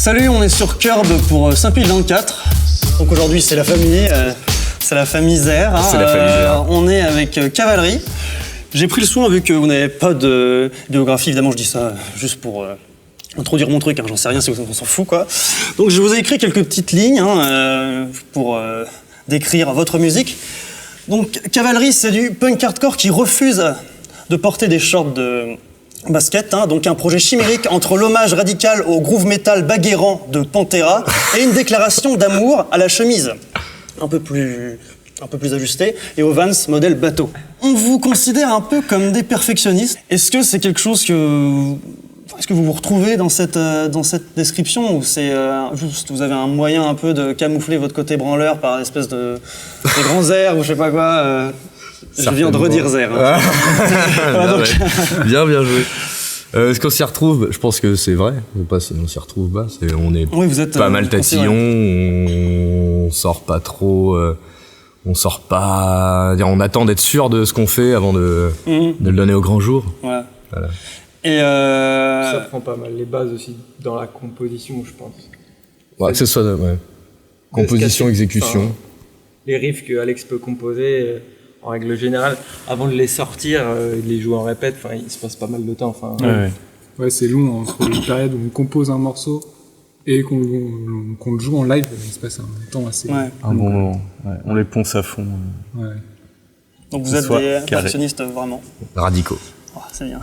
Salut, on est sur Curb pour Saint-Pile 24. Donc aujourd'hui c'est la famille Zer. Hein. C'est la famille Zer. On est avec Cavalerie. J'ai pris le soin, vu que vous n'avez pas de biographie, évidemment je dis ça juste pour introduire mon truc, hein, j'en sais rien, on s'en fout quoi. Donc je vous ai écrit quelques petites lignes pour décrire votre musique. Donc Cavalerie, c'est du punk hardcore qui refuse de porter des shorts de basket, hein, donc un projet chimérique entre l'hommage radical au groove metal baguérant de Pantera et une déclaration d'amour à la chemise un peu plus ajustée et au Vans modèle bateau. On vous considère un peu comme des perfectionnistes. Est-ce que c'est quelque chose est-ce que vous vous retrouvez dans cette description, ou c'est juste vous avez un moyen un peu de camoufler votre côté branleur par espèce de grands airs ou je sais pas quoi Je viens de redire Zer. Hein. Voilà, donc... bien joué. Est-ce qu'on s'y retrouve ? Je pense que c'est vrai. Je sais pas si on s'y retrouve pas. On est vous êtes, pas mal tatillons. On sort pas trop. On sort pas. On attend d'être sûr de ce qu'on fait avant de le donner au grand jour. Ouais. Voilà. Et ça prend pas mal les bases aussi dans la composition, je pense. Ouais, que ce soit composition, exécution. Enfin, les riffs que Alex peut composer. En règle générale, avant de les sortir, de les jouer en répète, il se passe pas mal de temps. Ouais, c'est long entre les périodes où on compose un morceau et qu'on le joue en live, il se passe un temps assez un bon moment. Ouais. On les ponce à fond. Ouais. Donc vous êtes des perfectionnistes vraiment radicaux. Oh, c'est bien.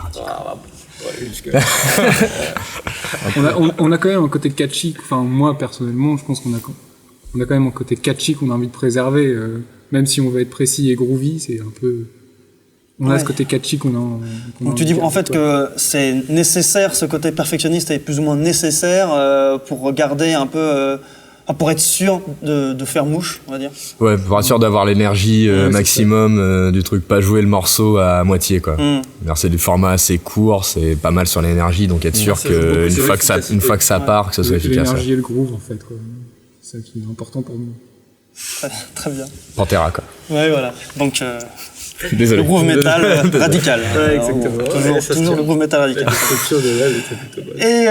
On a quand même un côté catchy. Enfin, moi personnellement, je pense qu'on a quand même un côté catchy qu'on a envie de préserver. Même si on veut être précis et groovy, c'est un peu... On a ce côté catchy qu'on a... Donc tu dis en fait que c'est nécessaire, ce côté perfectionniste est plus ou moins nécessaire pour garder un peu... pour être sûr de faire mouche, on va dire. Ouais, pour être sûr d'avoir l'énergie maximum du truc, pas jouer le morceau à moitié, quoi. C'est des formats assez courts, c'est pas mal sur l'énergie, donc être sûr qu'une fois que ça part, que ça soit efficace. L'énergie et le groove, en fait, quoi. C'est ça qui est important pour nous. Très bien. Pantera, quoi. Ouais, voilà. Donc, désolé. Le groove metal radical. Ouais, exactement. Toujours le groove metal radical. Et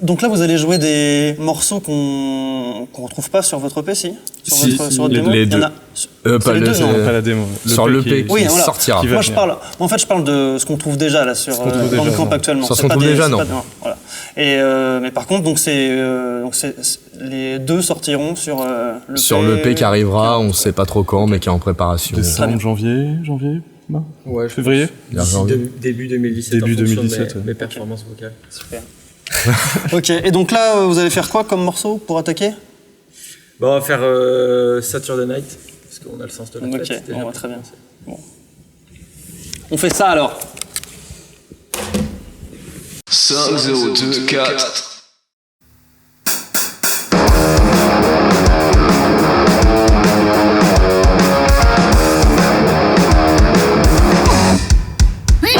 donc là, vous allez jouer des morceaux qu'on retrouve pas sur votre EP, si sur votre démo. Les deux. Pas la démo. Sur l'EP qui sortira. Moi, je parle de ce qu'on trouve déjà là sur Bandcamp actuellement. Sur ce qu'on trouve déjà, non. Voilà. Et mais par contre, donc les deux sortiront sur l'EP. Sur l'EP qui arrivera, on sait pas trop quand, mais qui est en préparation. Décembre, janvier, non. Ouais, février. Début 2017. Début 2017. Mes performances vocales. Super. Ok. Et donc là, vous allez faire quoi comme morceau pour attaquer ? On va faire Saturday Night parce qu'on a le sens de la fête. Ok. Très bien. Bon. On fait ça alors. 5, 0, 2, 4. Yeah.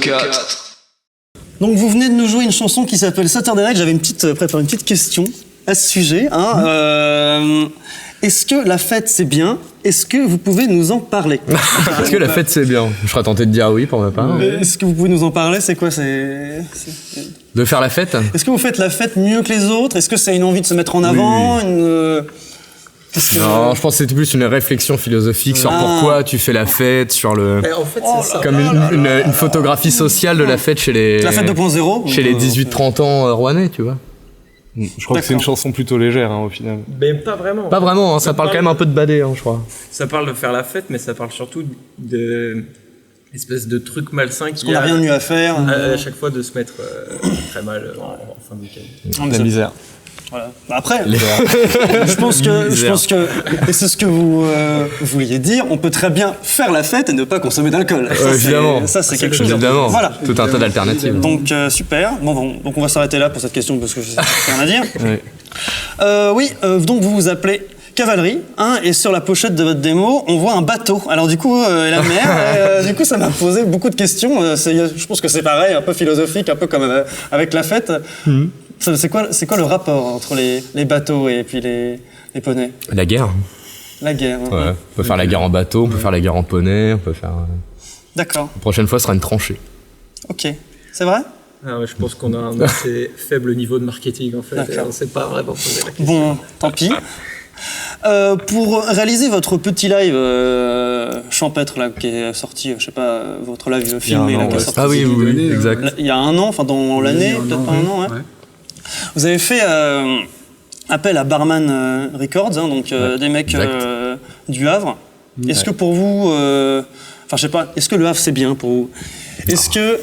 4. Donc vous venez de nous jouer une chanson qui s'appelle Saturday Night. J'avais préparé une petite question à ce sujet. Est-ce que la fête c'est bien? Est-ce que vous pouvez nous en parler? Est-ce que la fête c'est bien? Je serais tenté de dire oui pour ma part. Est-ce que vous pouvez nous en parler? C'est quoi? De faire la fête? Est-ce que vous faites la fête mieux que les autres? Est-ce que c'est une envie de se mettre en avant? Non, je pense que c'était plus une réflexion philosophique sur pourquoi tu fais la fête, sur le... En fait, c'est ça. Comme une photographie sociale de la fête chez les... La fête 2.0? Chez les 18-30 ans rouennais, tu vois. Je crois que c'est une chanson plutôt légère, au final. Mais pas vraiment. Pas vraiment, ça parle quand même un peu de badé, je crois. Ça parle de faire la fête, mais ça parle surtout de espèce de truc malsain qui On n'a rien de mieux à faire. à chaque fois de se mettre très mal en fin de week-end. La misère. Voilà. Après, je pense que, et c'est ce que vous vouliez dire, on peut très bien faire la fête et ne pas consommer d'alcool. Évidemment. Ça, c'est quelque chose. Évidemment. Voilà. Tout un tas d'alternatives. Donc, super. Donc, on va s'arrêter là pour cette question parce que je sais rien à dire. Donc vous vous appelez Cavalerie, et sur la pochette de votre démo, on voit un bateau. Alors du coup, la mer, du coup, ça m'a posé beaucoup de questions. Je pense que c'est pareil, un peu philosophique, un peu comme avec la fête. C'est quoi le rapport entre les bateaux et puis les poneys? La guerre. La guerre. Ouais. On peut faire la guerre en bateau, on peut faire la guerre en poney, on peut faire... D'accord. La prochaine fois, ce sera une tranchée. Ok. C'est vrai? Je pense qu'on a un assez faible niveau de marketing en fait. D'accord. On ne sait pas vraiment poser la question. Bon, tant pis. Pour réaliser votre petit live champêtre là, qui est sorti, je sais pas, votre live filmé là, qui est sorti. Ah oui, exact. Il y a un an, enfin dans l'année, peut-être pas un an, ouais. Vous avez fait appel à Barman Records, donc des mecs du Havre. Est-ce que pour vous, enfin je sais pas, est-ce que le Havre c'est bien pour vous? Est-ce que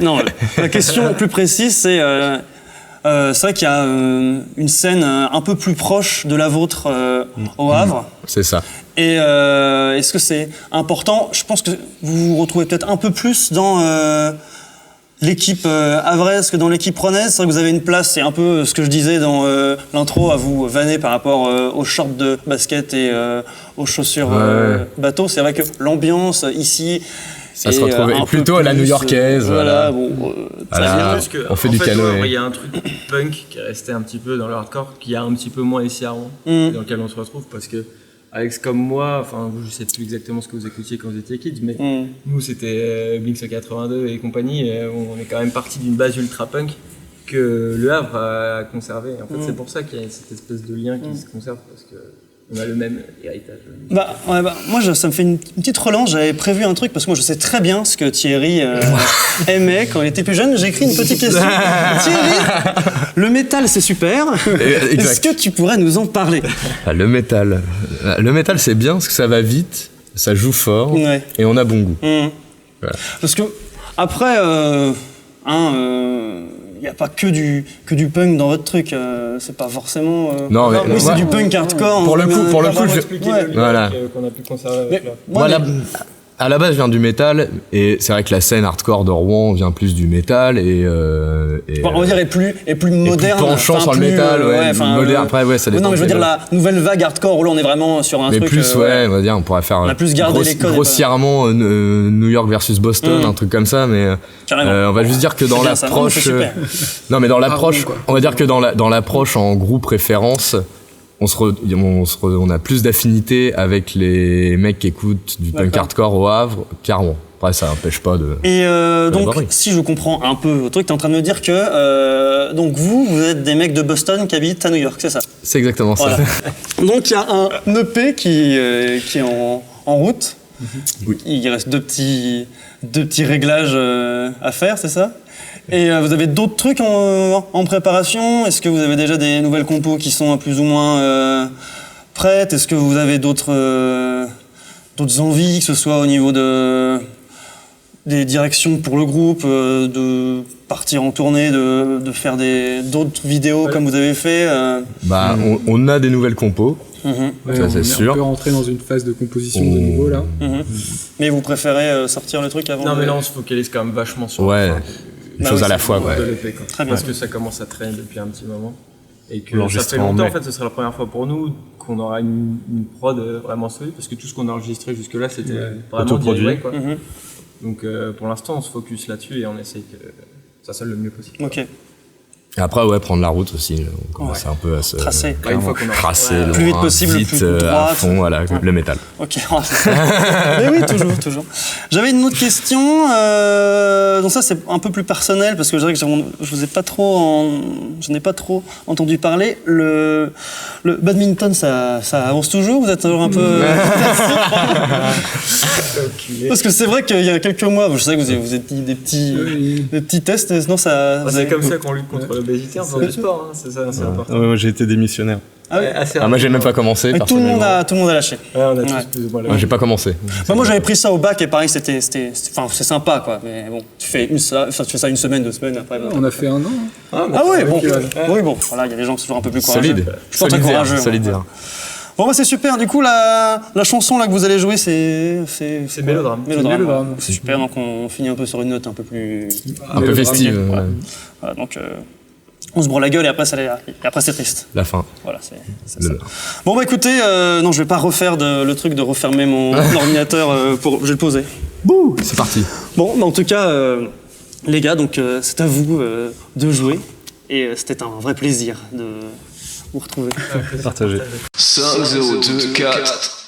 non, la question plus précise c'est vrai qu'il y a une scène un peu plus proche de la vôtre au Havre. C'est ça. Et est-ce que c'est important? Je pense que vous vous retrouvez peut-être un peu plus dans l'équipe havraise que dans l'équipe ronnaise. C'est vrai que vous avez une place, c'est un peu ce que je disais dans l'intro, à vous vanner par rapport aux shorts de basket et aux chaussures bateau. C'est vrai que l'ambiance ici... Ça se retrouve plutôt à la new-yorkaise. Voilà, Parce que, on fait du canoë. Il y a un truc punk qui est resté un petit peu dans le hardcore, qui a un petit peu moins ici à Rouen, dans lequel on se retrouve, parce que Alex comme moi, enfin je sais plus exactement ce que vous écoutiez quand vous étiez kids, mais nous c'était Blink 182 et compagnie, et on est quand même parti d'une base ultra punk que le Havre a conservé. En fait c'est pour ça qu'il y a cette espèce de lien qui se conserve, parce que on a le même héritage. Moi, ça me fait une petite relance. J'avais prévu un truc parce que moi, je sais très bien ce que Thierry aimait quand il était plus jeune. J'ai écrit une petite question. Thierry, le métal, c'est super. Est-ce que tu pourrais nous en parler? Le métal, c'est bien parce que ça va vite, ça joue fort et on a bon goût. Voilà. Parce que après, il n'y a pas que du punk dans votre truc, c'est pas forcément... Non, mais oui, c'est du punk hardcore. Pour le coup, je expliquer voilà. qu'on a pu conserver avec là. Moi, à la base, je viens du métal, et c'est vrai que la scène hardcore de Rouen vient plus du métal, on va dire est plus moderne. Plus penchant sur le métal, moderne. Après, ça dépend. Non, mais je veux dire la nouvelle vague hardcore, où là, on est vraiment sur un mais truc... plus, on va dire, on pourrait faire... On a plus gardé les codes. Grossièrement, New York versus Boston, un truc comme ça, mais... on va juste dire que dans l'approche... Non, mais dans l'approche, on va dire que dans l'approche en groupe référence... On a plus d'affinité avec les mecs qui écoutent du punk hardcore au Havre qu'à Rouen. Après, ça n'empêche pas de... Et donc, si je comprends un peu votre truc, t'es en train de me dire que donc vous êtes des mecs de Boston qui habitent à New York, c'est ça? C'est exactement ça. Donc, il y a un EP qui est en route. Oui. Il reste deux petits réglages à faire, c'est ça? Et vous avez d'autres trucs en préparation? Est-ce que vous avez déjà des nouvelles compos qui sont plus ou moins prêtes? Est-ce que vous avez d'autres envies, que ce soit au niveau des directions pour le groupe, de partir en tournée, de faire d'autres vidéos comme vous avez fait? On a des nouvelles compos. Ça, c'est sûr. On peut rentrer dans une phase de composition de nouveau là. Mais vous préférez sortir le truc avant? Non, mais là on se focalise quand même vachement sur une chose à la fois. de l'EP, Très bien. Parce que ça commence à traîner depuis un petit moment. Et que ça fait longtemps, en fait, ce sera la première fois pour nous qu'on aura une prod vraiment solide, parce que tout ce qu'on a enregistré jusque-là, c'était vraiment DIY, quoi. Donc pour l'instant, on se focus là-dessus et on essaye que ça sonne le mieux possible. Ok. Et après, ouais, prendre la route aussi. On commence un peu à se tracer. Une fois qu'on a tracer le plus vite possible, le plus droit, à fond, voilà, le métal. Ok. Mais oui, toujours. J'avais une autre question. Donc ça, c'est un peu plus personnel parce que je dirais que je n'en ai pas trop entendu parler. Le badminton, ça avance toujours. Vous êtes toujours un peu. Parce que c'est vrai qu'il y a quelques mois, je sais que vous avez dit des petits tests. Sinon, ça. C'est comme ça qu'on lutte contre l'obésité en faisant du sport. C'est ça, c'est important. Ouais, moi j'ai été démissionnaire. Ah oui. Moi j'ai même pas commencé. Tout le monde a lâché. Ouais, on a tous plus ou moins la Moi j'ai pas commencé. Moi j'avais pris ça au bac et pareil c'est sympa quoi. Mais bon, tu fais ça une semaine, 2 semaines après. On a fait 1 an. Ah oui, bon. Oui, bon. Voilà, il y a des gens qui sont toujours un peu plus courageux. Solide. Je suis pas très courageux. Solide. Bon bah c'est super. Du coup la chanson là que vous allez jouer c'est Mélodrame. Mélodrame. C'est super. Donc on finit un peu sur une note un peu plus festive. Voilà, donc on se broie la gueule et après c'est triste. La fin. Voilà, c'est ça. Bon bah écoutez, non je vais pas refaire le truc de refermer mon ordinateur je vais le poser. Bouh, c'est parti. Bon, bah en tout cas, les gars, donc c'est à vous de jouer et c'était un vrai plaisir de vous retrouver. Partagé. 5, 0, 2, 4.